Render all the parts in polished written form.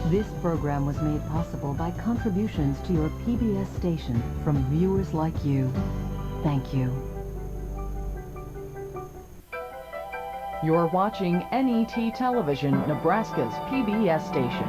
This program was made possible by contributions to your PBS station from viewers like you. Thank you. You're watching NET Television, Nebraska's PBS station.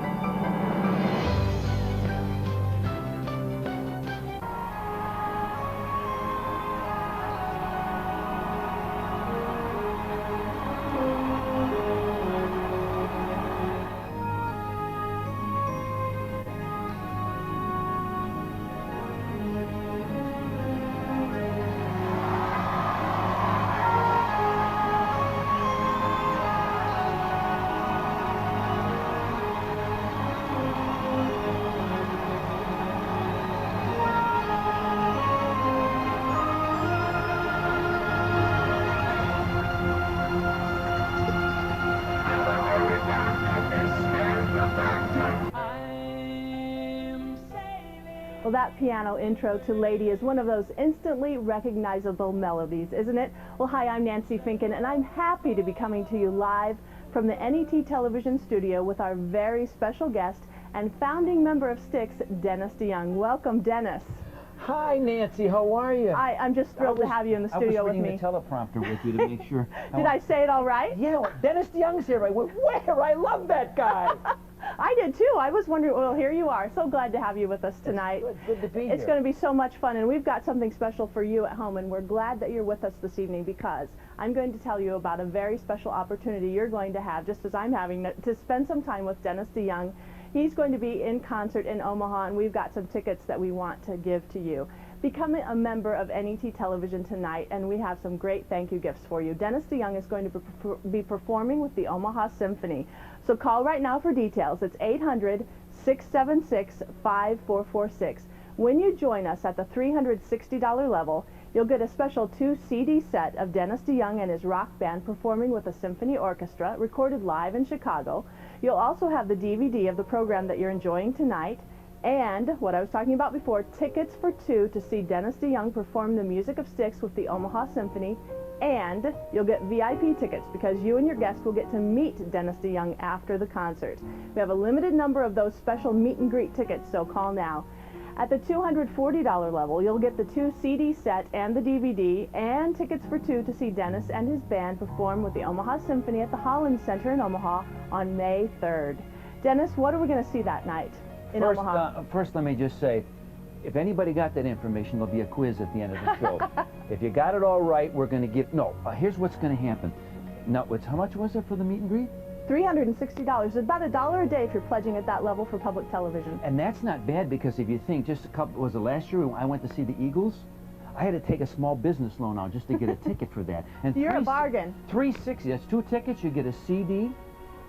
Well, that piano intro to Lady is one of those instantly recognizable melodies, isn't it? Well, hi, I'm Nancy Finken, and I'm happy to be coming to you live from the NET Television studio with our very special guest and founding member of Styx, Dennis DeYoung. Welcome, Dennis. Hi, Nancy. How are you? I'm just thrilled to have you in the studio with me. I was reading the teleprompter with you to make sure. Did I say it all right? Yeah, well, Dennis DeYoung's here. I went, where? I love that guy. I did too. I was wondering, well, here you are. So glad to have you with us tonight. It's good to be here. It's going to be so much fun, and we've got something special for you at home, and we're glad that you're with us this evening because I'm going to tell you about a very special opportunity you're going to have, just as I'm having, to spend some time with Dennis DeYoung. He's going to be in concert in Omaha, and we've got some tickets that we want to give to you. Become a member of NET Television tonight, and we have some great thank you gifts for you. Dennis DeYoung is going to be performing with the Omaha Symphony. So call right now for details. It's 800-676-5446. When you join us at the $360 level, you'll get a special 2-CD set of Dennis DeYoung and his rock band performing with a symphony orchestra, recorded live in Chicago. You'll also have the DVD of the program that you're enjoying tonight, and what I was talking about before, tickets for 2 to see Dennis DeYoung perform the music of Styx with the Omaha Symphony, and you'll get VIP tickets because you and your guests will get to meet Dennis DeYoung after the concert. We have a limited number of those special meet and greet tickets, so call now. At the $240 level, you'll get the 2-CD set and the DVD, and tickets for 2 to see Dennis and his band perform with the Omaha Symphony at the Holland Center in Omaha on May 3rd. Dennis, what are we going to see that night in Omaha? First, let me just say, if anybody got that information, there'll be a quiz at the end of the show. If you got it all right, we're going to give... No, here's what's going to happen. Now, how much was it for the meet and greet? $360. It's about $1 a day if you're pledging at that level for public television. And that's not bad because if you think, just a couple... Was it last year I went to see the Eagles? I had to take a small business loan out just to get a ticket for that. And you're a bargain. $360. That's 2 tickets. You get a CD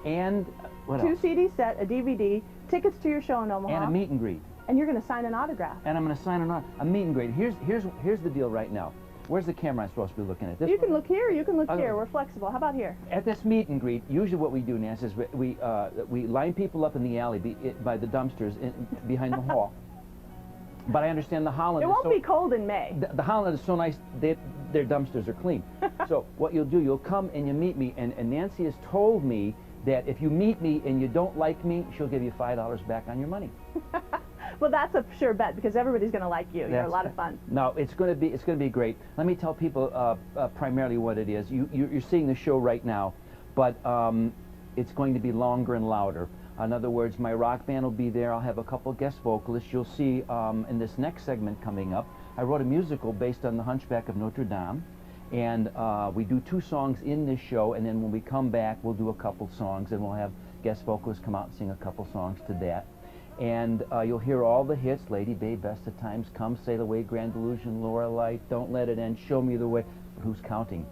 and... What else? 2 CD set, a DVD, tickets to your show in Omaha. And a meet and greet. And you're going to sign an autograph. And I'm going to sign a meet and greet. Here's the deal right now. Where's the camera I'm supposed to be looking at? This you one? can look here, you can look here. We're flexible. How about here? At this meet and greet, usually what we do, Nancy, is we line people up in the alley by the dumpsters behind the hall. But I understand the Holland... It won't be cold in May. The Holland is so nice, their dumpsters are clean. So what you'll do, you'll come and you meet me, and Nancy has told me that if you meet me and you don't like me, she'll give you $5 back on your money. Well, that's a sure bet because everybody's going to like you. You're a lot of fun. No, it's going to be great. Let me tell people primarily what it is. You're seeing the show right now, but it's going to be longer and louder. In other words, my rock band will be there. I'll have a couple guest vocalists. You'll see in this next segment coming up, I wrote a musical based on The Hunchback of Notre Dame. And we do 2 songs in this show, and then when we come back, we'll do a couple songs, and we'll have guest vocalists come out and sing a couple songs to that. And you'll hear all the hits: Lady, Babe, Best of Times, Come Sail Away, Grand Illusion, Lorelei, Don't Let It End, Show Me the Way. Who's counting?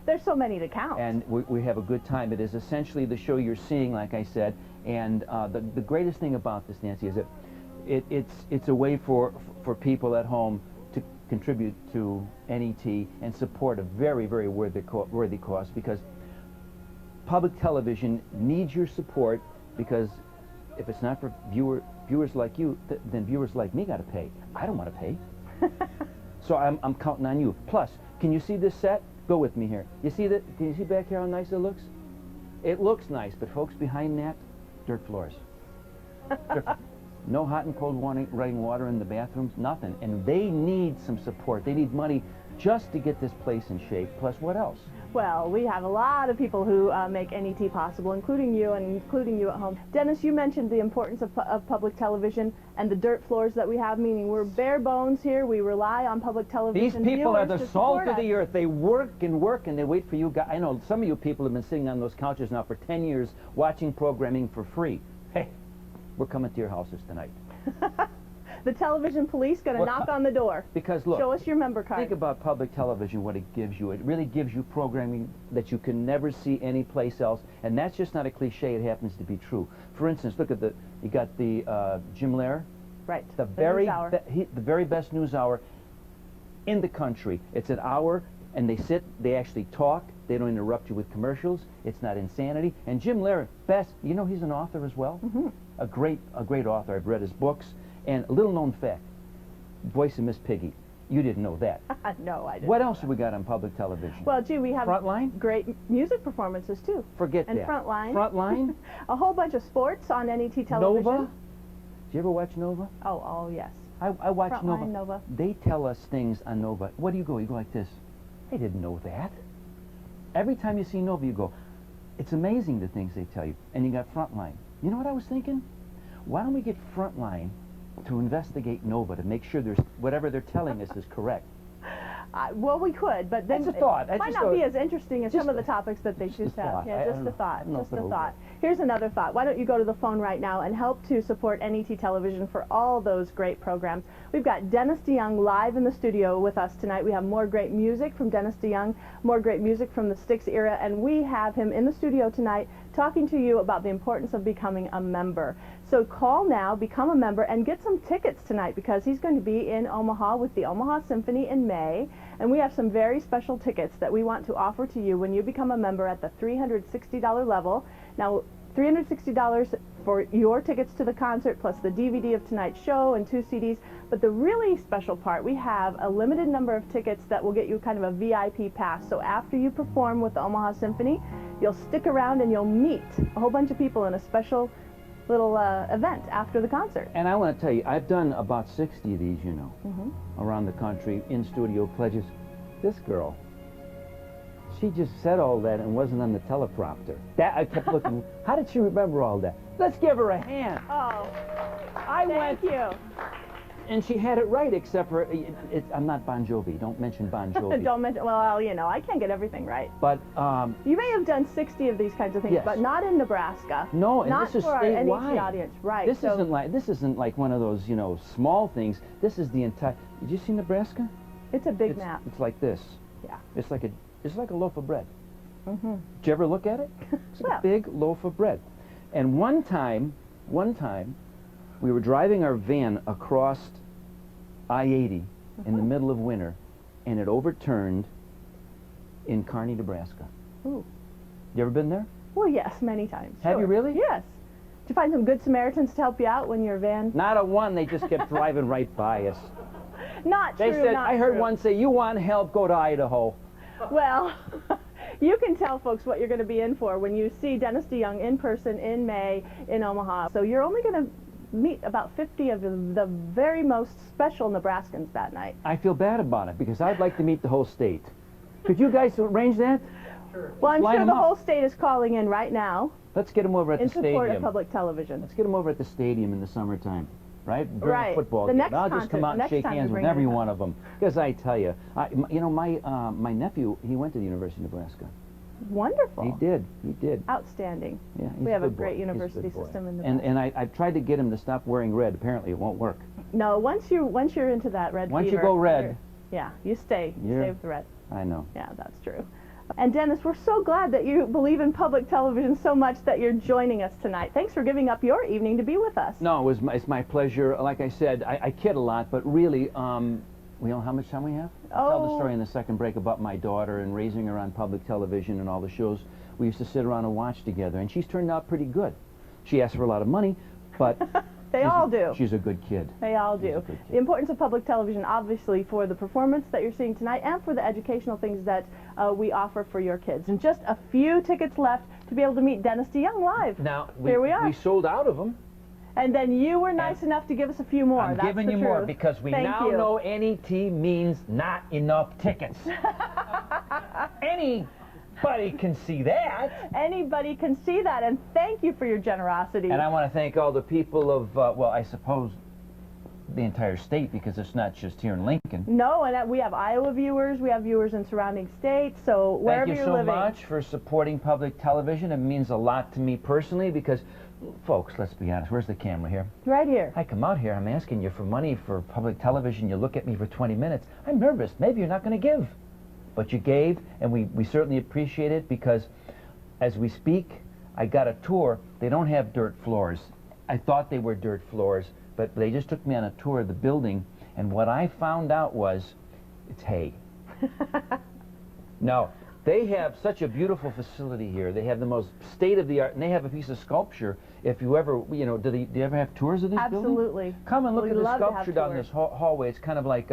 There's so many to count. And we have a good time. It is essentially the show you're seeing, like I said. And the greatest thing about this, Nancy, is that it's a way for people at home to contribute to NET and support a very, very worthy cause, because public television needs your support, because if it's not for viewers like you, then viewers like me got to pay. I don't want to pay. So I'm counting on you. Plus, can you see this set? Go with me here. You see that? Can you see back here how nice it looks? It looks nice, but folks, behind that, dirt floors. No hot and cold running water in the bathrooms, nothing. And they need some support. They need money just to get this place in shape. Plus, what else? Well, we have a lot of people who make NET possible, including you and including you at home. Dennis, you mentioned the importance of public television and the dirt floors that we have, meaning we're bare bones here. We rely on public television. These people are the viewers to salt support of the us. earth. They work and wait for you guys. I know some of you people have been sitting on those couches now for 10 years watching programming for free. Hey, we're coming to your houses tonight. The television police going to knock on the door. Because look, show us your member card. think about public television, what it gives you. It really gives you programming that you can never see anyplace else, and that's just not a cliche. It happens to be true. For instance, look at you got the Jim Lehrer, Right. the very best news hour in the country. It's an hour, and they actually talk. They don't interrupt you with commercials. It's not insanity. And Jim Lehrer, you know, he's an author as well. Mm-hmm. A great author. I've read his books. And a little known fact, voice of Miss Piggy. You didn't know that. No, I didn't. What else have we got on public television? Well, gee, we have Frontline? great music performances too. Forget and that. Frontline. Frontline? A whole bunch of sports on NET television. Nova? Do you ever watch Nova? Oh, yes. I watch Frontline, Nova. They tell us things on Nova. What do you go? You go like this. I didn't know that. Every time you see Nova, you go, it's amazing the things they tell you. And you got Frontline. You know what I was thinking? Why don't we get Frontline to investigate Nova to make sure whatever they're telling us is correct? Well, we could, but then That's a thought. it might not be as interesting as some of the topics that they just have. thought. Yeah, I just don't a know. thought. I don't know Just if a it'll thought. Here's another thought. Why don't you go to the phone right now and help to support NET Television for all those great programs? We've got Dennis DeYoung live in the studio with us tonight. We have more great music from Dennis DeYoung, more great music from the Styx era, and we have him in the studio tonight talking to you about the importance of becoming a member. So call now, become a member, and get some tickets tonight because he's going to be in Omaha with the Omaha Symphony in May, and we have some very special tickets that we want to offer to you when you become a member at the $360 level. Now, $360 for your tickets to the concert plus the DVD of tonight's show and 2 CDs, but the really special part, we have a limited number of tickets that will get you kind of a VIP pass. So after you perform with the Omaha Symphony, you'll stick around and you'll meet a whole bunch of people in a special little event after the concert. And I want to tell you, I've done about 60 of these, you know, around the country, in-studio pledges. This girl, she just said all that and wasn't on the teleprompter. That I kept looking, how did she remember all that? Let's give her a hand. Oh, Thank you. And she had it right, except for, I'm not Bon Jovi. Don't mention Bon Jovi. Don't mention, well, you know, I can't get everything right. But, you may have done 60 of these kinds of things, yes. but not in Nebraska. no, and not this is for our NET statewide. audience, right? This isn't like one of those, you know, small things. This is the entire, did you see Nebraska? It's a big map. It's like this. Yeah. It's like a loaf of bread. Mm-hmm. Did you ever look at it? It's like a big loaf of bread. And one time, we were driving our van across I-80 in the middle of winter, and it overturned in Kearney, Nebraska. Ooh. You ever been there? Well, yes, many times. Have you sure. really? Yes. Did you find some good Samaritans to help you out when your van? Not a one. They just kept driving right by us. Not They true, said, not I heard true. one say, you want help, go to Idaho. Well, you can tell folks what you're going to be in for when you see Dennis DeYoung in person in May in Omaha. So you're only going to meet about 50 of the very most special Nebraskans that night. I feel bad about it because I'd like to meet the whole state. Could you guys arrange that? Well, I'm Line sure 'em the up. whole state is calling in right now Let's get them over at in the support stadium. of public television. Let's get them over at the stadium in the summertime, right? During Right. the football The game. next I'll just concert, come the out and next shake time we hands with bring it every up. one of them. Because I tell you, you know, my nephew, he went to the University of Nebraska. Wonderful. He did. Outstanding. Yeah, he's We have a good boy. great He's a university good boy. system in And Nebraska. I've tried to get him to stop wearing red. Apparently, it won't work. No, once you're into that red Once you fever, go red. yeah, you stay with the red. I know. Yeah, that's true. And Dennis, we're so glad that you believe in public television so much that you're joining us tonight. Thanks for giving up your evening to be with us. No, it's my pleasure. Like I said, I kid a lot, but really, we know how much time we have? I'll tell the story in the second break about my daughter and raising her on public television and all the shows we used to sit around and watch together. And she's turned out pretty good. She asked for a lot of money, but They all do. She's a good kid. They all do. The importance of public television, obviously, for the performance that you're seeing tonight and for the educational things that we offer for your kids. And just a few tickets left to be able to meet Dennis DeYoung live. Now, Here we are. We sold out of them. And then you were nice enough to give us a few more. I'm That's giving the you more truth. because we Thank now you. know NET means not enough tickets. Anybody can see that. Anybody can see that, and thank you for your generosity. And I want to thank all the people of, well, I suppose the entire state, because it's not just here in Lincoln. No, and we have Iowa viewers, we have viewers in surrounding states, so wherever Thank you you're so living. much for supporting public television. It means a lot to me personally because, folks, let's be honest, where's the camera here? Right here. I come out here, I'm asking you for money for public television, you look at me for 20 minutes, I'm nervous, maybe you're not going to give. But you gave, and we certainly appreciate it because as we speak, I got a tour. They don't have dirt floors. I thought they were dirt floors, but they just took me on a tour of the building, and what I found out was it's hay. No, they have such a beautiful facility here. They have the most state-of-the-art, and they have a piece of sculpture. If you ever, you know, do you ever have tours of this building? Absolutely. Come and look We'd at the love to have sculpture down tours. this hallway. It's kind of like,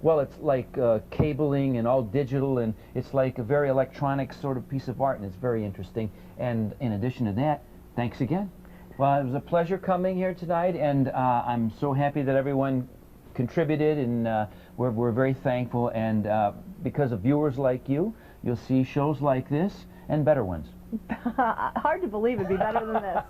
well, it's like cabling and all digital, and it's like a very electronic sort of piece of art, and it's very interesting. And in addition to that, thanks again. Well, it was a pleasure coming here tonight, and I'm so happy that everyone contributed, and we're very thankful. And because of viewers like you, you'll see shows like this and better ones. Hard to believe it'd be better than this.